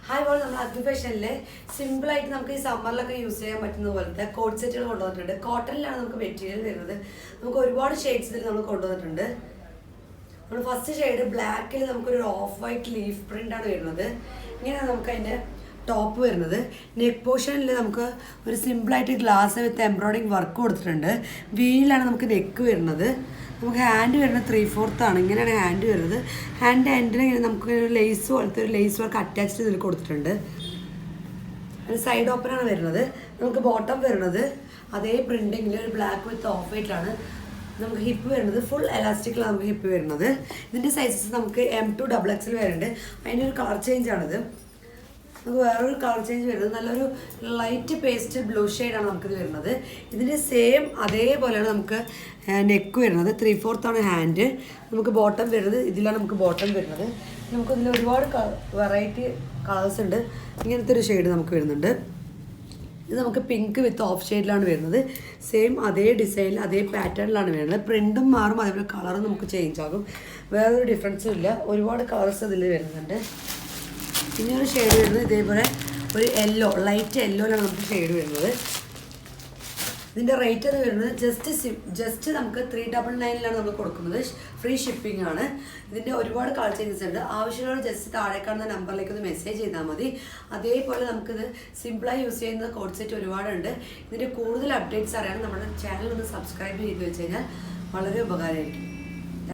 Hi ball നമ്മൾ അഗ്നി ഫാഷനിലെ സിമ്പിളായിട്ട് നമുക്ക് ഈ സമ്മറിലൊക്കെ യൂസ് ചെയ്യാൻ പറ്റുന്ന പോലത്തെ കോട്ട് സെറ്റുകൾ കൊണ്ടുവന്നിട്ടുണ്ട്. കോട്ടണിലാണ് നമുക്ക് മെറ്റീരിയൽ വരുന്നത്. നമുക്ക് ഒരുപാട് ഷെയ്ഡ്സ് ഇതിൽ നമ്മൾ കൊണ്ടുവന്നിട്ടുണ്ട്. നമ്മൾ ഫസ്റ്റ് ഷെയ്ഡ് ബ്ലാക്കിൽ നമുക്കൊരു ഓഫ് വൈറ്റ് ലീഫ് പ്രിൻ്റാണ് വരുന്നത്. ഇങ്ങനെയാണ് നമുക്ക് അതിൻ്റെ ടോപ്പ് വരുന്നത്. നെക്ക് പോർഷനിൽ നമുക്ക് ഒരു സിമ്പിളായിട്ട് ഗ്ലാസ് വിത്ത് എംബ്രോയിഡിങ് വർക്ക് കൊടുത്തിട്ടുണ്ട്. വീലാണ് നമുക്ക് നെക്ക് വരുന്നത്. നമുക്ക് ഹാൻഡ് വരുന്നത് 3/4 ആണ്. ഇങ്ങനെയാണ് ഹാൻഡ് വരുന്നത്. ഹാൻഡ് എൻഡിൽ ഇങ്ങനെ നമുക്ക് ലേസ് പോലത്തെ ഒരു ലേസ് വർക്ക് അറ്റാച്ച്ഡ് ഇതിൽ കൊടുത്തിട്ടുണ്ട്. അതിന് സൈഡ് ഓപ്പണാണ് വരുന്നത്. നമുക്ക് ബോട്ടം വരുന്നത് അതേ പ്രിൻറ്റിങ്ങിൽ ഒരു ബ്ലാക്ക് വിത്ത് ഓഫ് വൈറ്റിലാണ്. നമുക്ക് ഹിപ്പ് വരുന്നത് ഫുൾ എലാസ്റ്റിക്കിലാണ് നമുക്ക് ഹിപ്പ് വരുന്നത്. ഇതിൻ്റെ സൈസസ് നമുക്ക് M2 XXL വരുന്നുണ്ട്. അതിനൊരു കളർ ചേഞ്ചാണിത്. നമുക്ക് വേറൊരു കളർ ചേഞ്ച് വരുന്നത് നല്ലൊരു ലൈറ്റ് പേസ്റ്റൽ ബ്ലൂ ഷെയ്ഡാണ് നമുക്കിത് വരുന്നത്. ഇതിൻ്റെ സെയിം അതേപോലെയാണ് നമുക്ക് നെക്ക് വരുന്നത്. 3/4 ആണ് ഹാൻഡ്. നമുക്ക് ബോട്ടം വരുന്നത് ഇതിലാണ് നമുക്ക് ബോട്ടം വരുന്നത്. നമുക്കിതിൽ ഒരുപാട് വെറൈറ്റി കളേഴ്സ് ഉണ്ട്. ഇങ്ങനത്തെ ഒരു ഷെയ്ഡ് നമുക്ക് വരുന്നുണ്ട്. ഇത് നമുക്ക് പിങ്ക് വിത്ത് ഓഫ് ഷെയ്ഡിലാണ് വരുന്നത്. സെയിം അതേ ഡിസൈനിൽ അതേ പാറ്റേണിലാണ് വരുന്നത്. പ്രിൻറ്റും മാറും, അതേപോലെ കളറും നമുക്ക് ചേഞ്ച് ആകും. വേറൊരു ഡിഫറൻസും ഇല്ല. ഒരുപാട് കളേഴ്സ് ഇതിൽ വരുന്നുണ്ട്. പിന്നെ ഒരു ഷെയ്ഡ് വരുന്നത് ഇതേപോലെ ഒരു യെല്ലോ, ലൈറ്റ് യെല്ലോയിലാണ് നമുക്ക് ഷെയ്ഡ് വരുന്നത്. ഇതിൻ്റെ റേറ്റ് അത് വരുന്നത് ജസ്റ്റ് നമുക്ക് 399 നമ്മൾ കൊടുക്കുന്നത്. ഫ്രീ ഷിപ്പിംഗ് ആണ്. ഇതിൻ്റെ ഒരുപാട് കളർ ചേഞ്ചസ് ഉണ്ട്. ആവശ്യമുള്ള ജസ്റ്റ് താഴെ കാണുന്ന നമ്പറിലേക്ക് ഒന്ന് മെസ്സേജ് ചെയ്താൽ മതി. അതേപോലെ നമുക്കിത് സിമ്പിളായി യൂസ് ചെയ്യുന്ന കോഡ് സെറ്റ് ഒരുപാടുണ്ട്. ഇതിൻ്റെ കൂടുതൽ അപ്ഡേറ്റ്സ് അറിയാൻ നമ്മുടെ ചാനൽ ഒന്ന് സബ്സ്ക്രൈബ് ചെയ്ത് വെച്ച് കഴിഞ്ഞാൽ വളരെ ഉപകാരമായിരിക്കും.